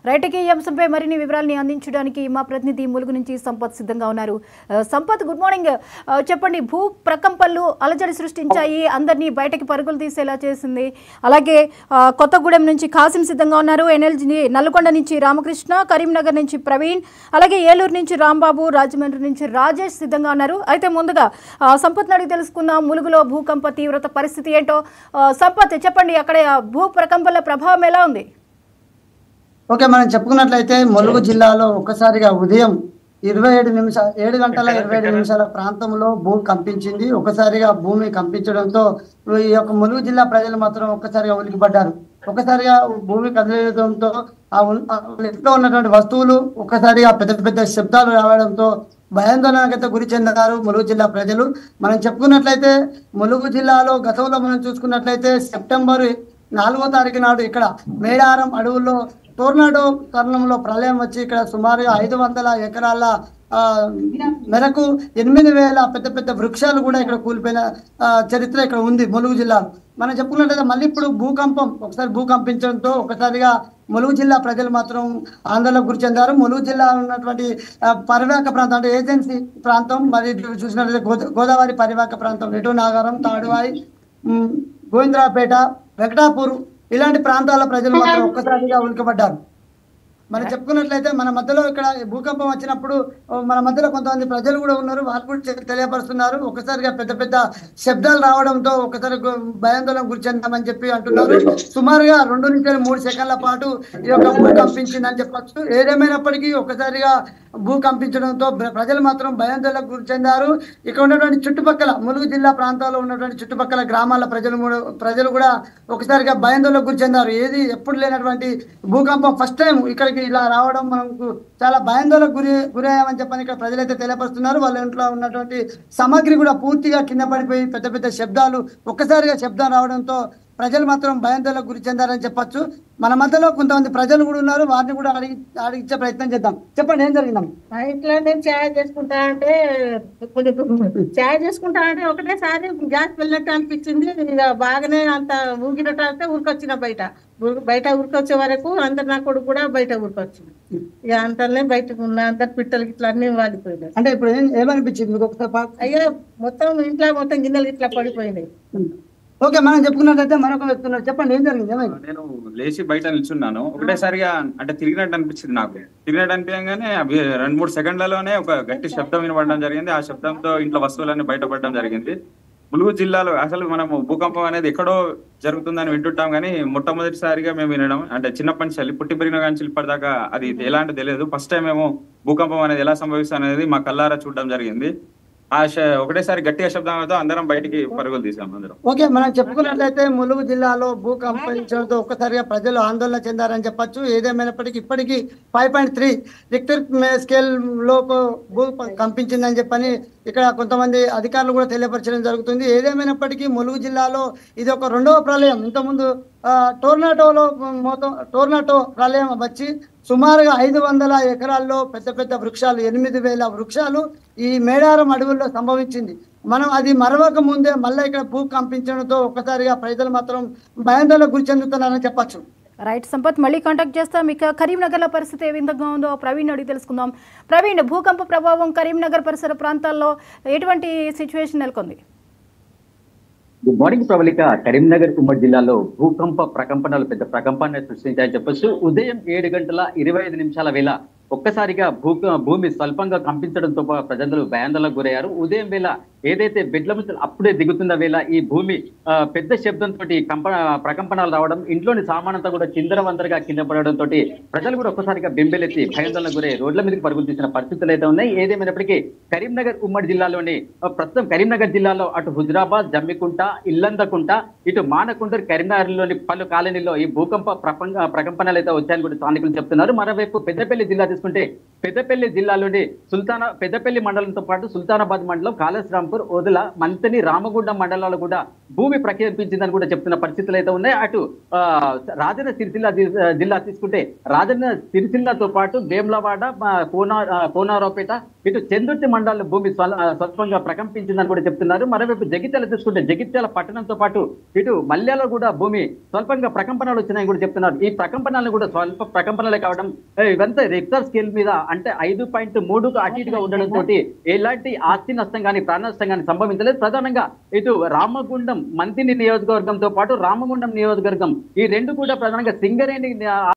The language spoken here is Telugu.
రైట్కి ఈ అంశంపై మరిన్ని వివరాలని అందించడానికి మా ప్రతినిధి ములుగు నుంచి సంపత్ సిద్ధంగా ఉన్నారు. Sampath, good morning. చెప్పండి, భూ ప్రకంపనలు అలజడి సృష్టించాయి, అందరినీ బయటకి పరుగులు తీసేలా చేసింది. అలాగే కొత్తగూడెం నుంచి కాసిం సిద్ధంగా ఉన్నారు, ఎన్ఎల్జీ నల్గొండ నుంచి రామకృష్ణ, కరీంనగర్ నుంచి ప్రవీణ్, అలాగే ఏలూరు నుంచి రాంబాబు, రాజమండ్రి నుంచి రాజేష్ సిద్ధంగా ఉన్నారు. అయితే ముందుగా సంపత్ అడిగి తెలుసుకుందాం, ములుగులో భూకంప తీవ్రత పరిస్థితి ఏంటో. సంపత్ చెప్పండి, అక్కడ భూ ప్రకంపనల ప్రభావం ఎలా ఉంది? ఓకే, మనం చెప్పుకున్నట్లయితే ములుగు జిల్లాలో ఒక్కసారిగా ఉదయం 7 గంటల 27 నిమిషాల ప్రాంతంలో భూమి కంపించింది. ఒకసారిగా భూమి కంపించడంతో ఈ యొక్క ములుగు జిల్లా ప్రజలు మాత్రం ఒక్కసారిగా ఉలికిపడ్డారు. ఒక్కసారిగా భూమి కదిలేయడంతో ఇంట్లో ఉన్నటువంటి వస్తువులు ఒక్కసారిగా పెద్ద పెద్ద శబ్దాలు రావడంతో భయాందోళనకైతే గురి చెందారు ములుగు జిల్లా ప్రజలు. మనం చెప్పుకున్నట్లయితే ములుగు జిల్లాలో గతంలో మనం చూసుకున్నట్లయితే సెప్టెంబర్ 4వ తారీఖు నాడు ఇక్కడ మేడారం అడవుల్లో టోర్నాడో తరుణంలో ప్రళయం వచ్చి ఇక్కడ సుమారుగా 500 ఎకరాల మేరకు 8,000 పెద్ద పెద్ద వృక్షాలు కూడా ఇక్కడ కూలిపోయిన చరిత్ర ఇక్కడ ఉంది ములుగు జిల్లాలో. మనం చెప్పుకున్నట్లయితే మళ్ళీ ఇప్పుడు ఒకసారి భూకంపించడంతో ఒకసారిగా ములుగు జిల్లా ప్రజలు మాత్రం ఆందోళనకు గురి చెందారు. ములుగు జిల్లా ఉన్నటువంటి పరివాహక ప్రాంతం అంటే ఏజెన్సీ ప్రాంతం, మరి చూసినట్లయితే గోదావరి పరివాహక ప్రాంతం, నెటూ నాగారం, తాడువాయి, గోవిందరాపేట, వెంకటాపూర్ ఇలాంటి ప్రాంతాల ప్రజలు మాత్రం ఒక్కసారిగా ఉలికపడ్డారు. మనం చెప్పుకున్నట్లయితే మన మధ్యలో ఇక్కడ భూకంపం వచ్చినప్పుడు మన మధ్యలో కొంతమంది ప్రజలు కూడా ఉన్నారు, వాళ్ళు కూడా తెలియపరుస్తున్నారు. ఒకసారిగా పెద్ద పెద్ద శబ్దాలు రావడంతో ఒకసారి భయాందోళన గురి చెందామని చెప్పి అంటున్నారు. సుమారుగా 2 నుంచి 3 సెకండ్ల పాటు ఈ యొక్క భూ కంపించిందని చెప్పచ్చు. ఏదేమైనప్పటికీ ఒకసారిగా భూ కంపించడంతో ప్రజలు మాత్రం భయాందోళనకు గురి చెందారు. ఇక్కడ ఉన్నటువంటి చుట్టుపక్కల ములుగు జిల్లా ప్రాంతాల్లో ఉన్నటువంటి చుట్టుపక్కల గ్రామాల ప్రజలు కూడా ఒకసారిగా భయాందోళనకు గురి చెందారు. ఎప్పుడు లేనటువంటి భూకంపం ఫస్ట్ టైం ఇక్కడికి ఇలా రావడం మనకు చాలా భయాందోళనకు గురయ్యామని చెప్పని ఇక్కడ ప్రజలైతే తెలియపరుస్తున్నారు. వాళ్ళ ఇంట్లో ఉన్నటువంటి సామాగ్రి కూడా పూర్తిగా కింద పడిపోయి పెద్ద పెద్ద శబ్దాలు ఒక్కసారిగా శబ్దం రావడంతో ప్రజలు మాత్రం భయాందోళనకు గురి చెందారని చెప్పచ్చు. మన మధ్యలో కొంతమంది ప్రజలు కూడా ఉన్నారు, వారిని కూడా అడిగించే ప్రయత్నం చేద్దాం. చెప్పండి, ఏం జరిగిందాం? ఇట్లా నేను ఛాయ్ చేసుకుంటా అంటే ఒకటేసారి గ్యాస్ వెళ్ళినట్టు అనిపించింది. ఇక బాగానే అంత ఊగినట్టు అంటే ఊరికొచ్చిన బయట ఊరికొచ్చే వరకు అందరు నా కొడుకు కూడా బయట ఊరికొచ్చింది. ఇక అంతనే బయటకు ఉన్న అందరు పిట్టలకి ఇట్లా అన్ని వాడిపోయినాయి. అంటే ఇప్పుడు ఏమనిపించింది మీకు ఒకసారి? అయ్యో మొత్తం ఇంట్లో మొత్తం గిన్నెలు ఇట్లా పడిపోయినాయి. ఓకే, మనం చెప్పుకున్నట్లయితే మరొక వ్యక్తున్నారు. చెప్పండి, ఏం జరిగింది? నేను లేచి బయట నిల్చున్నాను. ఒకటేసారిగా అంటే తిరిగినట్టు అనిపించింది. నాకు తిరిగినట్టు అనిపించగానే 2-3 సెకండ్లలోనే ఒక గట్టి శబ్దం వినపడడం జరిగింది. ఆ శబ్దంతో ఇంట్లో వస్తువులన్నీ బయటపడడం జరిగింది. ములుగు జిల్లాలో అసలు మనము భూకంపం అనేది ఎక్కడో జరుగుతుందని వింటుంటాం, కానీ మొట్టమొదటిసారిగా మేము వినడం, అంటే చిన్నప్పటి నుంచి పుట్టి పెరిగిన కానీ ఇప్పటిదాకా అది ఎలాంటి తెలియదు. ఫస్ట్ టైం మేము భూకంపం అనేది ఎలా సంభవిస్తుంది అనేది మా కళ్ళారా చూడడం జరిగింది. ఒకటేసారి గట్టిగా శబ్దంతో అందరం బయటికి పరుగులు తీసాం అందరం. ఓకే, మనం చెప్పుకున్నట్లయితే ములుగు జిల్లాలో భూకంపించడంతో ఒక్కసారిగా ప్రజలు ఆందోళన చెందారని చెప్పచ్చు. ఏదేమైనప్పటికీ ఇప్పటికీ 5.3 రిక్టర్ స్కేల్ లో భూ కంపించిందని చెప్పని ఇక్కడ కొంతమంది అధికారులు కూడా తెలియపరచడం జరుగుతుంది. ఏదేమైనప్పటికీ ములుగు జిల్లాలో ఇది ఒక 2వ ప్రళయం. ఇంతకుముందు టోర్నాటో ప్రళయం వచ్చి సుమారుగా 500 ఎకరాల్లో పెద్ద పెద్ద వృక్షాలు 8,000 వృక్షాలు ఈ మేడారం అడవుల్లో సంభవించింది. మనం అది మరవక ముందే మళ్ళీ ఇక్కడ భూ కంపించడంతో ఒక్కసారిగా ప్రజలు మాత్రం భయాందోళనకు గురి చెందుతున్నారని చెప్పచ్చు. రైట్ సంపత్, మళ్ళీ కాంటాక్ట్ చేస్తాం. ఇక కరీంనగర్లో పరిస్థితి ఏ విధంగా ఉందో ప్రవీణ్ అడిగి తెలుసుకుందాం. ప్రవీణ్, భూకంప ప్రభావం కరీంనగర్ పరిసర ప్రాంతాల్లో ఎటువంటి సిచ్యువేషన్ నెలకొంది? Good morning Pravalika. కరీంనగర్ ఉమ్మడి జిల్లాలో భూకంప ప్రకంపనలు పెద్ద ప్రకంపాన్ని సృష్టించాయని చెప్పొచ్చు. ఉదయం 7 గంటల 25 నిమిషాల వేళ ఒక్కసారిగా భూమి స్వల్పంగా కంపించడంతో ప్రజలు భయాందోళనకు గురయ్యారు. ఉదయం వేళ ఏదైతే బెడ్ల నుంచి అప్పుడే దిగుతున్న వేళ ఈ భూమి పెద్ద శబ్దంతో ప్రకంపనలు రావడం, ఇంట్లోని సామానంతా కూడా చిందరవందరగా కింద పడడంతో ప్రజలు కూడా ఒక్కసారిగా బెంబెలెత్తి భయాందోళనకు గురై రోడ్ల మీదకి పరుగులు తీసిన పరిస్థితులు అయితే ఉన్నాయి. ఏదేమైనప్పటికీ కరీంనగర్ ఉమ్మడి జిల్లాలోని ప్రస్తుతం కరీంనగర్ జిల్లాలో అటు హుజురాబాద్, జమ్మికుంట, ఇల్లందకుంట, ఇటు మానకుంటూరు, కరీంనగర్లోని పలు కాలనీలో ఈ భూకంప ప్రకంపనలు అయితే వచ్చాయని కూడా స్థానికులు చెప్తున్నారు. మరోవైపు పెద్దపల్లి జిల్లా తీసుకుంటే పెద్దపల్లి జిల్లాలోని పెద్దపల్లి మండలంతో పాటు సుల్తానాబాద్ మండలం, కాళేశ్వరం శ్రీరాంపూర్, ఓదెల, మంతని, రామగుండం మండలాల్లో కూడా భూమి ప్రకంపించిందని కూడా చెప్తున్న పరిస్థితులు అయితే ఉన్నాయి. అటు రాజన్న సిరిసిల్ల జిల్లా తీసుకుంటే రాజన్న సిరిసిల్లతో పాటు వేములవాడ, కోనారావుపేట, ఇటు చెందుర్తి మండలాల భూమి స్వల్పంగా ప్రకంపించిందని కూడా చెప్తున్నారు. మరోవైపు జగిత్యాల తీసుకుంటే జగిత్యాల పట్టణంతో పాటు ఇటు మల్యాలో కూడా భూమి స్వల్పంగా ప్రకంపనలు వచ్చినాయని కూడా చెప్తున్నారు. ఈ ప్రకంపనలు కూడా స్వల్ప ప్రకంపనలే కావడం, ఇవంతా రిక్టర్ స్కేల్ మీద అంటే 5.3కు అటు ఇటుగా ఉండడంతో ఎలాంటి ఆస్తి నష్టం కానీ ప్రాణ నష్టం కానీ సంభవించలేదు. ప్రధానంగా ఇటు రామగుండం మంతిని నియోజకవర్గంతో పాటు రామగుండం నియోజకవర్గం ఈ రెండు కూడా ప్రధానంగా సింగరేణి